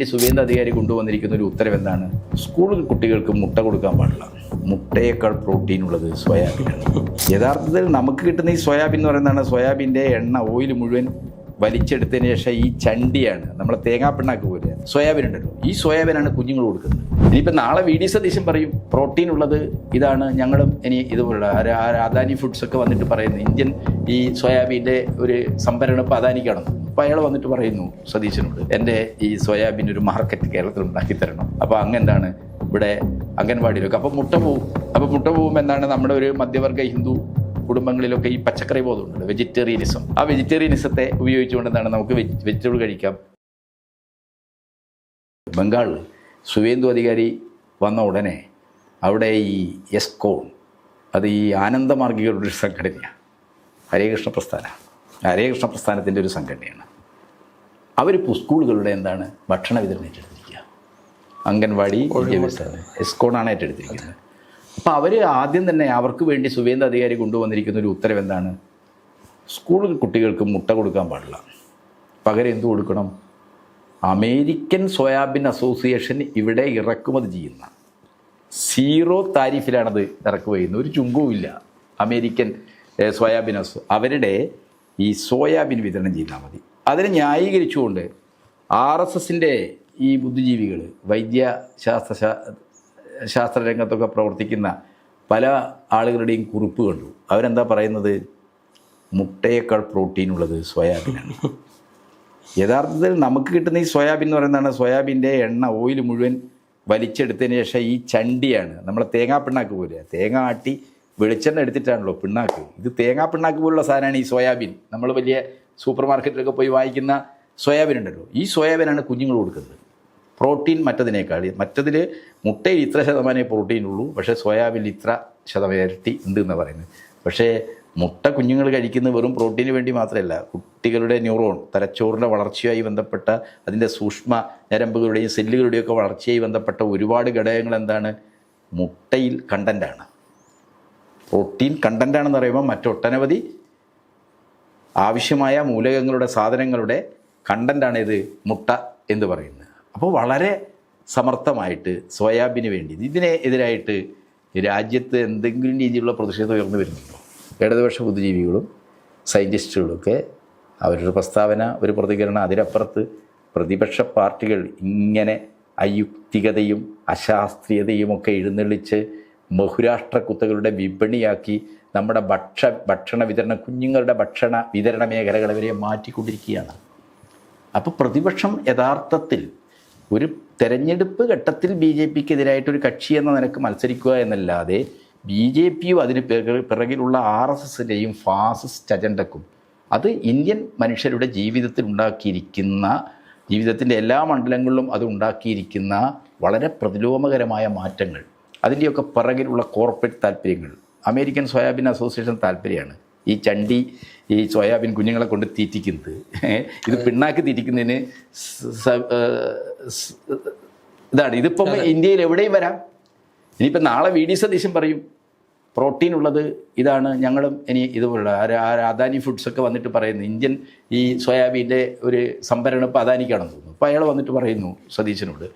ഈ സുവേന്ദ്ര അധികാരി കൊണ്ടുവന്നിരിക്കുന്ന ഒരു ഉത്തരവ് എന്താണ്? സ്കൂൾ കുട്ടികൾക്ക് മുട്ട കൊടുക്കാൻ പാടില്ല. മുട്ടയേക്കാൾ പ്രോട്ടീൻ ഉള്ളത് സോയാബീനാണ്. യഥാർത്ഥത്തിൽ നമുക്ക് കിട്ടുന്ന ഈ സോയാബീൻ എന്ന് പറയുന്നതാണ് സോയാബീൻ്റെ എണ്ണ ഓയിൽ മുഴുവൻ വലിച്ചെടുത്തതിന് ശേഷം ഈ ചണ്ടിയാണ് നമ്മളെ തേങ്ങാപ്പിണ്ണാക്ക് പോലെ സോയാബീൻ ഉണ്ടല്ലോ, ഈ സോയാബീനാണ് കുഞ്ഞുങ്ങൾ കൊടുക്കുന്നത്. ഇനിയിപ്പോൾ നാളെ വി ഡി സതീശൻ പറയും പ്രോട്ടീൻ ഉള്ളത് ഇതാണ്, ഞങ്ങളും ഇനി ഇതുപോലുള്ള അദാനി ഫുഡ്സ് ഒക്കെ വന്നിട്ട് പറയുന്നു ഇന്ത്യൻ ഈ സോയാബീൻ്റെ ഒരു സംഭരണം ഇപ്പോൾ അദാനിക്കാണെന്ന്. അപ്പോൾ അയാൾ വന്നിട്ട് പറയുന്നു സതീശനോട്, എൻ്റെ ഈ സോയാബീൻ ഒരു മാർക്കറ്റ് കേരളത്തിൽ ഉണ്ടാക്കി തരണം. അപ്പോൾ അങ്ങെന്താണ് ഇവിടെ അംഗൻവാടിയിലൊക്കെ അപ്പോൾ മുട്ട പോവും. അപ്പോൾ മുട്ട പോകുമ്പോൾ എന്താണ് നമ്മുടെ ഒരു മധ്യവർഗ ഹിന്ദു കുടുംബങ്ങളിലൊക്കെ ഈ പച്ചക്കറി ബോധമുണ്ട്, വെജിറ്റേറിയനിസം. ആ വെജിറ്റേറിയനിസത്തെ ഉപയോഗിച്ചുകൊണ്ട് എന്താണ് നമുക്ക് വെജിറ്റബിൾ കഴിക്കാം. ബംഗാളിൽ സുവേന്ദു അധികാരി വന്ന ഉടനെ അവിടെ ഈ എസ്കോൺ, അത് ഈ ആനന്ദമാർഗികളുടെ ഒരു സംഘടനയാണ്, ഹരേകൃഷ്ണ പ്രസ്ഥാനത്തിൻ്റെ ഒരു സംഘടനയാണ്. അവരിപ്പോൾ സ്കൂളുകളുടെ എന്താണ് ഭക്ഷണ വിതരണം ഏറ്റെടുത്തിരിക്കുക. അംഗൻവാടി എസ്കോണാണ് ഏറ്റെടുത്തിരിക്കുന്നത്. അപ്പോൾ അവർ ആദ്യം തന്നെ അവർക്ക് വേണ്ടി സുവേന്ദ്ര അധികാരി കൊണ്ടുവന്നിരിക്കുന്ന ഒരു ഉത്തരവ് എന്താണ്? സ്കൂൾ കുട്ടികൾക്ക് മുട്ട കൊടുക്കാൻ പാടില്ല. പകരം എന്ത് കൊടുക്കണം? അമേരിക്കൻ സോയാബീൻ അസോസിയേഷൻ ഇവിടെ ഇറക്കുമതി ചെയ്യുന്ന 0 താരിഫിലാണത് ഇറക്കുമതി ചെയ്യുന്നത്. ഒരു ചുങ്കവും ഇല്ല. അമേരിക്കൻ സോയാബീൻ അവരുടെ ഈ സോയാബീൻ വിതരണം ചെയ്താൽ മതി. അതിനെ ന്യായീകരിച്ചുകൊണ്ട് RSSൻ്റെ ഈ ബുദ്ധിജീവികൾ, ശാസ്ത്ര രംഗത്തൊക്കെ പ്രവർത്തിക്കുന്ന പല ആളുകളുടെയും കുറിപ്പ് കണ്ടു. അവരെന്താ പറയുന്നത്? മുട്ടയേക്കാൾ പ്രോട്ടീൻ ഉള്ളത് സോയാബീനാണ്. യഥാർത്ഥത്തിൽ നമുക്ക് കിട്ടുന്ന ഈ സോയാബീൻ എന്ന് പറയുന്നതാണ് സോയാബീൻ്റെ എണ്ണ ഓയിൽ മുഴുവൻ വലിച്ചെടുത്തതിന് ശേഷം ഈ ചണ്ടിയാണ് നമ്മളെ തേങ്ങാപ്പിണ്ണാക്ക് പോലെ. തേങ്ങ ആട്ടി വെളിച്ചെണ്ണ എടുത്തിട്ടാണല്ലോ പിണ്ണാക്ക്. ഇത് തേങ്ങാപ്പിണ്ണാക്ക് പോലുള്ള സാധനമാണ് ഈ സോയാബീൻ. നമ്മൾ വലിയ സൂപ്പർ മാർക്കറ്റിലൊക്കെ പോയി വാങ്ങിക്കുന്ന സോയാബീൻ ഉണ്ടല്ലോ, ഈ സോയാബീനാണ് കുഞ്ഞുങ്ങൾ കൊടുക്കുന്നത്. പ്രോട്ടീൻ മറ്റതിനേക്കാൾ, മറ്റതിൽ മുട്ടയിൽ ഇത്ര ശതമാനമേ പ്രോട്ടീൻ ഉള്ളൂ, പക്ഷേ സോയാബീനിൽ ഇത്ര ശതമാനം ഇരട്ടി ഉണ്ട് എന്ന് പറയുന്നത്. പക്ഷേ മുട്ട കുഞ്ഞുങ്ങൾ കഴിക്കുന്നത് വെറും പ്രോട്ടീന് വേണ്ടി മാത്രമല്ല, കുട്ടികളുടെ ന്യൂറോൺ തലച്ചോറിൻ്റെ വളർച്ചയുമായി ബന്ധപ്പെട്ട അതിൻ്റെ സൂക്ഷ്മ ഞരമ്പുകളുടെയും സെല്ലുകളുടെയും ഒക്കെ വളർച്ചയുമായി ബന്ധപ്പെട്ട ഒരുപാട് ഘടകങ്ങൾ എന്താണ് മുട്ടയിൽ കണ്ടൻ്റാണ്. പ്രോട്ടീൻ കണ്ടൻ്റാണെന്ന് പറയുമ്പോൾ മറ്റൊട്ടനവധി ആവശ്യമായ മൂലകങ്ങളുടെ സാധനങ്ങളുടെ കണ്ടൻ്റാണ് ഇത് മുട്ട എന്ന് പറയുന്നത്. അപ്പോൾ വളരെ സമർത്ഥമായിട്ട് സോയാബീന് വേണ്ടി ഇതിനെ എതിരായിട്ട് രാജ്യത്ത് എന്തെങ്കിലും രീതിയിലുള്ള പ്രതിഷേധം ഉയർന്നു വരുന്നുണ്ടോ? ഇടതുപക്ഷ ബുദ്ധിജീവികളും സയൻറ്റിസ്റ്റുകളൊക്കെ അവരുടെ പ്രസ്താവന, ഒരു പ്രതികരണം, അതിനപ്പുറത്ത് പ്രതിപക്ഷ പാർട്ടികൾ ഇങ്ങനെ അയുക്തികതയും അശാസ്ത്രീയതയും ഒക്കെ എഴുന്നള്ളിച്ച് ബഹുരാഷ്ട്ര കുത്തകളുടെ വിപണിയാക്കി നമ്മുടെ ഭക്ഷണ വിതരണ, കുഞ്ഞുങ്ങളുടെ ഭക്ഷണ വിതരണ മേഖലകളെ വരെ മാറ്റിക്കൊണ്ടിരിക്കുകയാണ്. അപ്പോൾ പ്രതിപക്ഷം യഥാർത്ഥത്തിൽ ഒരു തെരഞ്ഞെടുപ്പ് ഘട്ടത്തിൽ BJPക്കെതിരായിട്ടൊരു കക്ഷി എന്ന നിലക്ക് മത്സരിക്കുക എന്നല്ലാതെ BJPയും അതിന് പിറകിലുള്ള RSSൻ്റെയും ഫാസിസ്റ്റ് അജണ്ടക്കും, അത് ഇന്ത്യൻ മനുഷ്യരുടെ ജീവിതത്തിൽ ഉണ്ടാക്കിയിരിക്കുന്ന, ജീവിതത്തിൻ്റെ എല്ലാ മണ്ഡലങ്ങളിലും അത് ഉണ്ടാക്കിയിരിക്കുന്ന വളരെ പ്രതിലോമകരമായ മാറ്റങ്ങൾ, അതിൻ്റെയൊക്കെ പിറകിലുള്ള കോർപ്പറേറ്റ് താല്പര്യങ്ങൾ, അമേരിക്കൻ സോയാബീൻ അസോസിയേഷൻ താല്പര്യമാണ് ഈ ചണ്ടി ഈ സോയാബീൻ കുഞ്ഞുങ്ങളെ കൊണ്ട് തീറ്റിക്കുന്നത്. ഇത് പിണ്ണാക്ക് തീറ്റിക്കുന്നതിന് ഇതാണ്. ഇതിപ്പം ഇന്ത്യയിൽ എവിടെയും വരാം. ഇനിയിപ്പോൾ നാളെ വി ഡി സതീശൻ പറയും പ്രോട്ടീൻ ഉള്ളത് ഇതാണ്, ഞങ്ങളും ഇനി ഇതുപോലുള്ള അദാനി ഫുഡ്സ് ഒക്കെ വന്നിട്ട് പറയുന്നു ഇന്ത്യൻ ഈ സോയാബീൻ്റെ ഒരു സംഭരണം ഇപ്പോൾ അദാനിക്കാണെന്ന് തോന്നുന്നു. അപ്പോൾ അയാൾ വന്നിട്ട് പറയുന്നു സതീശനോട്,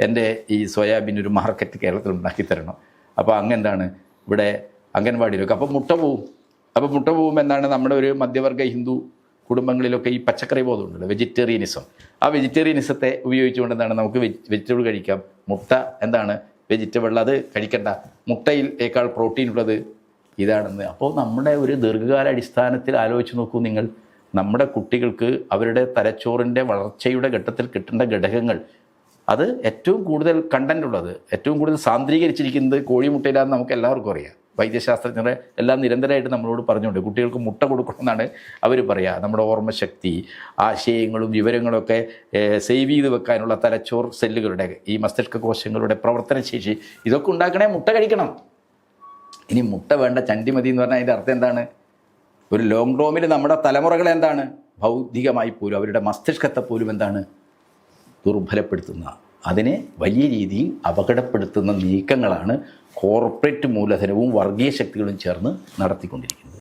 എൻ്റെ ഈ സോയാബീൻ ഒരു മാർക്കറ്റ് കേരളത്തിൽ ഉണ്ടാക്കി തരണം. അപ്പോൾ അങ്ങെന്താണ് ഇവിടെ അംഗൻവാടിയിലൊക്കെ അപ്പോൾ മുട്ട പോവും. അപ്പോൾ മുട്ട പോകുമ്പോൾ എന്താണ് നമ്മുടെ ഒരു മധ്യവർഗ ഹിന്ദു കുടുംബങ്ങളിലൊക്കെ ഈ പച്ചക്കറി ബോധമുണ്ടല്ലോ, വെജിറ്റേറിയനിസം. ആ വെജിറ്റേറിയനിസത്തെ ഉപയോഗിച്ചുകൊണ്ട് എന്താണ് നമുക്ക് വെജിറ്റബിൾ കഴിക്കാം. മുട്ട എന്താണ് വെജിറ്റബിൾ, അത് കഴിക്കണ്ട, മുട്ടയിലേക്കാൾ പ്രോട്ടീൻ ഉള്ളത് ഇതാണെന്ന്. അപ്പോൾ നമ്മുടെ ഒരു ദീർഘകാല അടിസ്ഥാനത്തിൽ ആലോചിച്ച് നോക്കൂ നിങ്ങൾ, നമ്മുടെ കുട്ടികൾക്ക് അവരുടെ തലച്ചോറിൻ്റെ വളർച്ചയുടെ ഘട്ടത്തിൽ കിട്ടേണ്ട ഘടകങ്ങൾ, അത് ഏറ്റവും കൂടുതൽ കണ്ടൻ്റ് ഉള്ളത്, ഏറ്റവും കൂടുതൽ സാന്ദ്രീകരിച്ചിരിക്കുന്നത് കോഴിമുട്ടയിലാണെന്ന് നമുക്ക് എല്ലാവർക്കും അറിയാം. വൈദ്യശാസ്ത്രജ്ഞരെ എല്ലാം നിരന്തരമായിട്ട് നമ്മളോട് പറഞ്ഞുകൊണ്ട് കുട്ടികൾക്ക് മുട്ട കൊടുക്കണമെന്നാണ് അവർ പറയുക. നമ്മുടെ ഓർമ്മശക്തി, ആശയങ്ങളും വിവരങ്ങളൊക്കെ സേവ് ചെയ്ത് വെക്കാനുള്ള തലച്ചോർ സെല്ലുകളുടെ, ഈ മസ്തിഷ്ക കോശങ്ങളുടെ പ്രവർത്തനശേഷി, ഇതൊക്കെ ഉണ്ടാക്കണേ മുട്ട കഴിക്കണം. ഇനി മുട്ട വേണ്ട ചണ്ടി മതി എന്ന് പറഞ്ഞാൽ അതിൻ്റെ അർത്ഥം എന്താണ്? ഒരു ലോങ് ടേമിൽ നമ്മുടെ തലമുറകളെ എന്താണ് ഭൗതികമായി പോലും അവരുടെ മസ്തിഷ്കത്തെ പോലും എന്താണ് ദുർബലപ്പെടുത്തുന്ന, അതിനെ വലിയ രീതിയിൽ അപകടപ്പെടുത്തുന്ന നീക്കങ്ങളാണ് കോർപ്പറേറ്റ് മൂലധനവും വർഗീയ ശക്തികളും ചേർന്ന് നടത്തിക്കൊണ്ടിരിക്കുന്നത്.